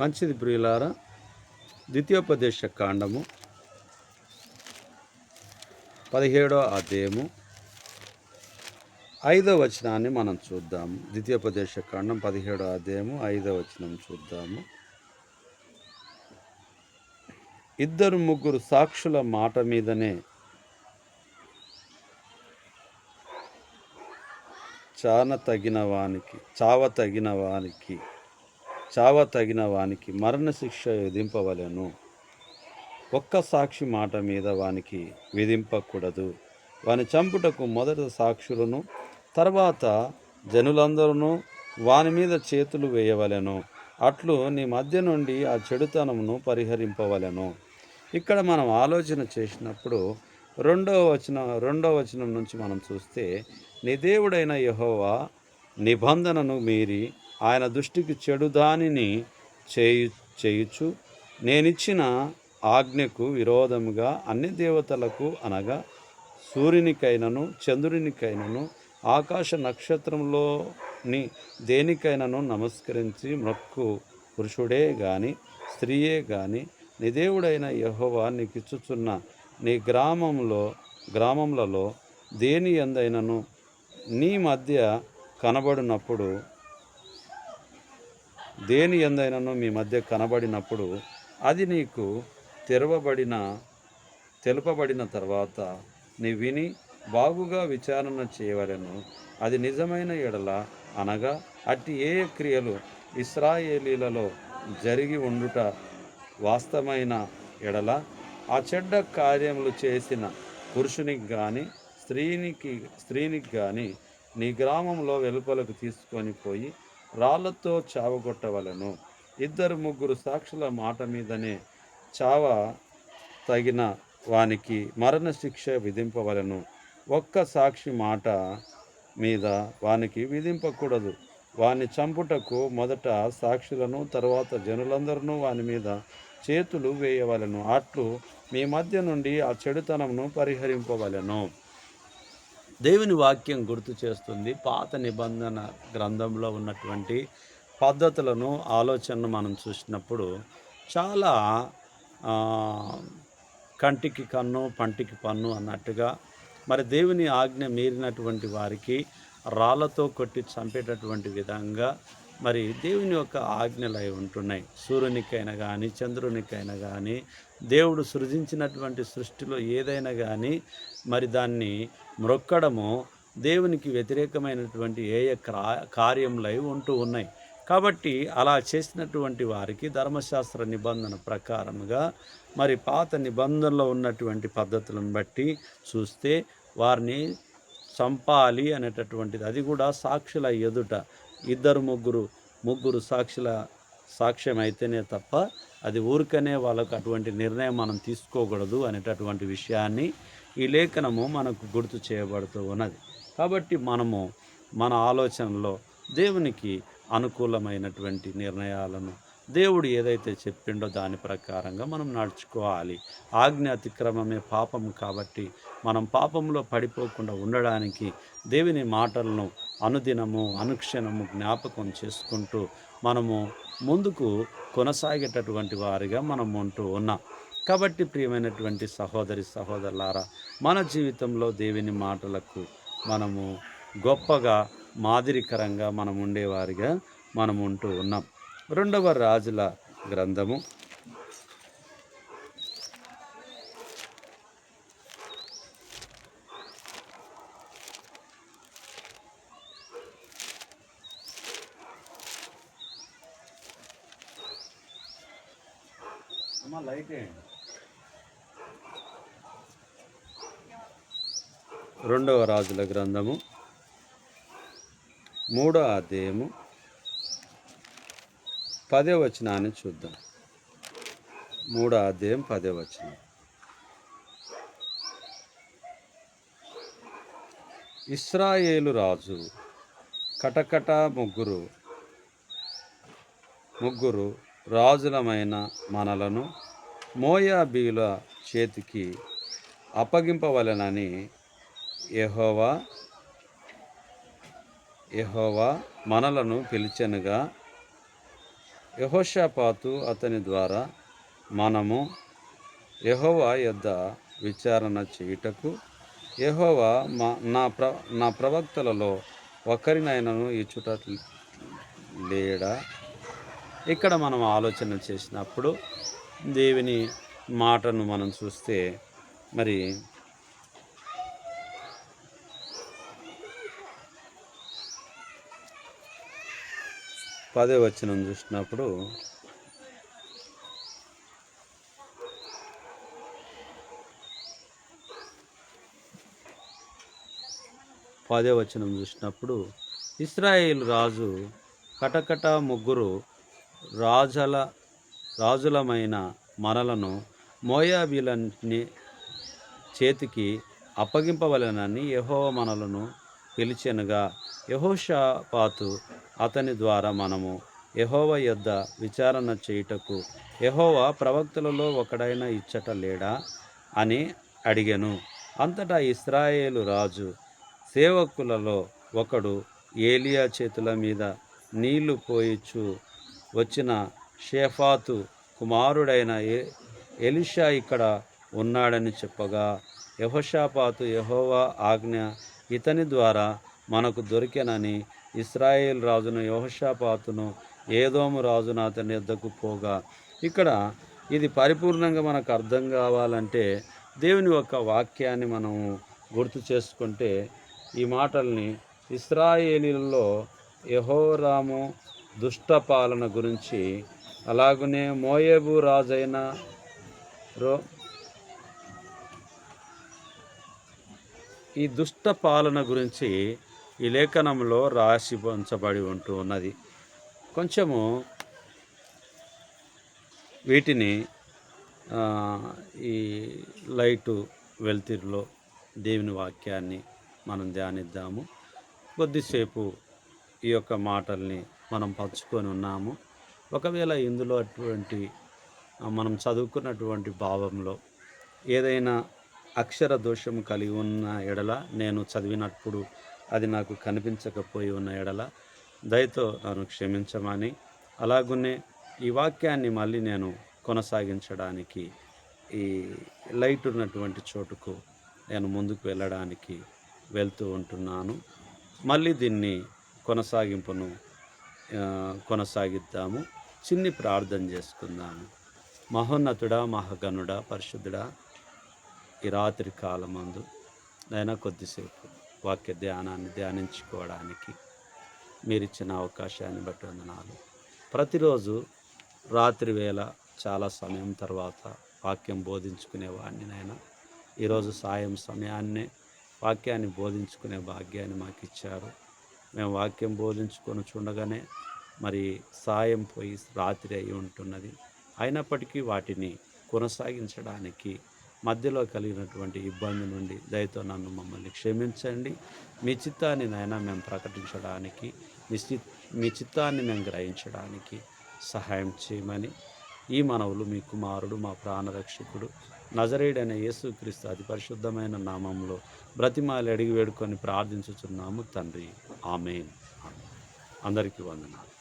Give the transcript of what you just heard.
మంచిది ప్రియులారా, ద్వితీయోపదేశ కాండము 17వ అధ్యాయము 5వ వచనాన్ని మనం చూద్దాము. ద్వితీయోపదేశ కాండం 17వ అధ్యాయము 5వ వచనం చూద్దాము. ఇద్దరు ముగ్గురు సాక్షుల మాట మీదనే చావ తగిన వానికి మరణశిక్ష విధింపవలెను. ఒక్క సాక్షి మాట మీద వానికి విధింపకూడదు. వాని చంపుటకు మొదట సాక్షులను, తర్వాత జనులందరూ వాని మీద చేతులు వేయవలెను. అట్లు నీ మధ్య నుండి ఆ చెడుతనమును పరిహరింపవలెను. ఇక్కడ మనం ఆలోచన చేసినప్పుడు రెండవ వచనం నుంచి మనం చూస్తే, నీ దేవుడైన యెహోవా నిబంధనను మీరి ఆయన దృష్టికి చెడు దానిని చేయుచు నేనిచ్చిన ఆజ్ఞకు విరోధముగా అన్ని దేవతలకు అనగా సూర్యునికైనను చంద్రునికైనను ఆకాశ నక్షత్రంలోని దేనికైనను నమస్కరించి మొక్కు పురుషుడే గాని స్త్రీయే గాని నీ దేవుడైన యెహోవా నీకిచ్చుచున్న నీ గ్రామములలో దేని యందైనను నీ మధ్య కనబడినప్పుడు అది నీకు తెలుపబడిన తర్వాత నీ విని బాగుగా విచారణ చేయవలెను. అది నిజమైన ఎడల అనగా అట్టి ఏ క్రియలు ఇశ్రాయేలీలలో జరిగి ఉండుట వాస్తవమైన ఎడల ఆ చెడ్డ కార్యములు చేసిన పురుషునికి కానీ స్త్రీనికి కానీ నీ గ్రామంలో వెలుపలకు తీసుకొని పోయి రాళ్లతో చావగొట్టవలెను. ఇద్దరు ముగ్గురు సాక్షుల మాట మీదనే చావ తగిన వానికి మరణశిక్ష విధింపవలెను. ఒక్క సాక్షి మాట మీద వానికి విధింపకూడదు. వాని చంపుటకు మొదట సాక్షులను, తర్వాత జనులందరూ వాని మీద చేతులు వేయవలెను. అట్లు మీ మధ్య నుండి ఆ చెడుతనమును పరిహరింపవలెను. దేవుని వాక్యం గుర్తు చేస్తుంది. పాత నిబంధన గ్రంథంలో ఉన్నటువంటి పద్ధతులను, ఆలోచనను మనం చూసినప్పుడు చాలా కంటికి కన్ను పంటికి పన్ను అన్నట్టుగా, మరి దేవుని ఆజ్ఞ మీరినటువంటి వారికి రాళ్లతో కొట్టి చంపేటటువంటి విధంగా మరి దేవుని యొక్క ఆజ్ఞలు అయి ఉంటున్నాయి. సూర్యునికైనా కానీ చంద్రునికైనా కానీ దేవుడు సృజించినటువంటి సృష్టిలో ఏదైనా కానీ మరి దాన్ని మ్రొక్కడము దేవునికి వ్యతిరేకమైనటువంటి కార్యములై ఉంటూ ఉన్నాయి. కాబట్టి అలా చేసినటువంటి వారికి ధర్మశాస్త్ర నిబంధన ప్రకారముగా మరి పాత నిబంధనలో ఉన్నటువంటి పద్ధతులను బట్టి చూస్తే వారిని చంపాలి అనేటటువంటిది. అది కూడా సాక్షుల ఎదుట ఇద్దరు ముగ్గురు సాక్షుల సాక్ష్యం అయితేనే తప్ప అది ఊరికనే వాళ్ళకు అటువంటి నిర్ణయం మనం తీసుకోకూడదు అనేటటువంటి విషయాన్ని ఈ లేఖనము మనకు గుర్తు చేయబడుతూ ఉన్నది. కాబట్టి మనము మన ఆలోచనలో దేవునికి అనుకూలమైనటువంటి నిర్ణయాలను, దేవుడు ఏదైతే చెప్పిండో దాని ప్రకారంగా మనం నడుచుకోవాలి. ఆజ్ఞ అతిక్రమమే పాపము కాబట్టి మనం పాపంలో పడిపోకుండా ఉండడానికి దేవుని మాటలను అనుదినము అనుక్షణము జ్ఞాపకం చేసుకుంటూ మనము ముందుకు కొనసాగేటటువంటి వారిగా మనం ఉంటూ ఉన్నాం. కాబట్టి ప్రియమైనటువంటి సహోదరులారా, మన జీవితంలో దేవుని మాటలకు మనము గొప్పగా మాదిరికరంగా మనం ఉండేవారిగా మనం ఉంటూ ఉన్నాం. 2వ రాజుల గ్రంథము 2వ రాజుల గ్రంథము 3వ అధ్యాయము 10వ వచనాన్ని చూద్దాం. 3వ అధ్యాయం 10వ వచనం. ఇశ్రాయేలు రాజు కటకట ముగ్గురు రాజులమైన మనలను మోయాబీల చేతికి అప్పగింపవలెనని యెహోవా మనలను పిలిచెనుగా యెహోషాపాతు అతని ద్వారా మనము యెహోవా యొద్ద విచారణ చేయుటకు యెహోవా నా ప్రవక్తలలో ఒకరినైనను ఇచ్చుట లేడా. ఇక్కడ మనం ఆలోచన చేసినప్పుడు దేవుని మాటను మనం చూస్తే మరి 10వ వచనం చూసినప్పుడు ఇశ్రాయేలు రాజు కటకట ముగ్గురు రాజులమైన మనలను మోయాబీలని చేతికి అప్పగింపవలెనని యెహోవా మనలను పిలిచెనుగా. యెహోషాపాతు అతని ద్వారా మనము యెహోవా యొద్ద విచారణ చేయుటకు యెహోవా ప్రవక్తలలో ఒకడైనా ఇచ్చట లేడా అని అడిగెను. అంతటా ఇశ్రాయేలు రాజు సేవకులలో ఒకడు ఏలియా చేతుల మీద నీళ్లు పోయిచు వచ్చిన షేఫాతు కుమారుడైన ఎలీషా ఇక్కడ ఉన్నాడని చెప్పగా, యెహోషాపాతు యెహోవా ఆజ్ఞ ఇతని ద్వారా మనకు దొరికెనని ఇశ్రాయేల్ రాజును యెహోషాపాతును ఏదోము రాజును అతని యొద్దకు పోగా. ఇక్కడ ఇది పరిపూర్ణంగా మనకు అర్థం కావాలంటే దేవుని యొక్క వాక్యాన్ని మనము గుర్తు చేసుకుంటే ఈ మాటల్ని ఇశ్రాయేలీలలో యెహోరాము దుష్ట పాలన గురించి, అలాగనే మోయాబు రాజైన ఈ దుష్ట పాలన గురించి ఈ లేఖనంలో రాసి ఉంచబడి ఉంటూ ఉన్నది. కొంచెము వీటిని ఈ లైటు వెలుతురులో దేవుని వాక్యాన్ని మనం ధ్యానిద్దాము. కొద్దిసేపు ఈ యొక్క మాటల్ని మనం పంచుకొని ఉన్నాము. ఒకవేళ ఇందులో అటువంటి మనం చదువుకున్నటువంటి భావంలో ఏదైనా అక్షర దోషం కలిగి ఉన్న ఎడల, నేను చదివినప్పుడు అది నాకు కనిపించకపోయి ఉన్న ఎడల దయతో నన్ను క్షమించమని, అలాగునే ఈ వాక్యాన్ని మళ్ళీ నేను కొనసాగించడానికి ఈ లైట్ ఉన్నటువంటి చోటుకు నేను ముందుకు వెళ్ళడానికి వెళ్తూ ఉంటున్నాను. మళ్ళీ దీన్ని కొనసాగిద్దాము. చిన్ని ప్రార్థన చేసుకుందాము. మహోన్నతుడా, మహాగణుడా, పరిశుద్ధుడా, ఈ రాత్రి కాలమందు నైనా కొద్దిసేపు వాక్య ధ్యానాన్ని ధ్యానించుకోవడానికి మీరిచ్చిన అవకాశాన్ని బట్టి వందనాలు. ప్రతిరోజు రాత్రి వేళ చాలా సమయం తర్వాత వాక్యం బోధించుకునేవాడిని నాయన. ఈరోజు సాయం సమయాన్నే వాక్యాన్ని బోధించుకునే భాగ్యాన్ని మాకు ఇచ్చారు. మేము వాక్యం బోధించుకొని చూడగానే మరి సాయం పోయి రాత్రి అయి ఉంటున్నది. అయినప్పటికీ వాటిని కొనసాగించడానికి మధ్యలో కలిగినటువంటి ఇబ్బంది నుండి దయతో మమ్మల్ని క్షమించండి. మీ చిత్తాన్ని నాయన మేము ప్రకటించడానికి, మీ చిత్తాన్ని మేము గ్రహించడానికి సహాయం చేయమని ఈ మనవులు మీ కుమారుడు, మా ప్రాణరక్షకుడు, నజరేయుడైన యేసుక్రీస్తు అతి పరిశుద్ధమైన నామంలో బ్రతిమాలి అడిగి వేడుకొని ప్రార్థించుచున్నాము తండ్రి. ఆమేన్. అందరికీ వందనాలు.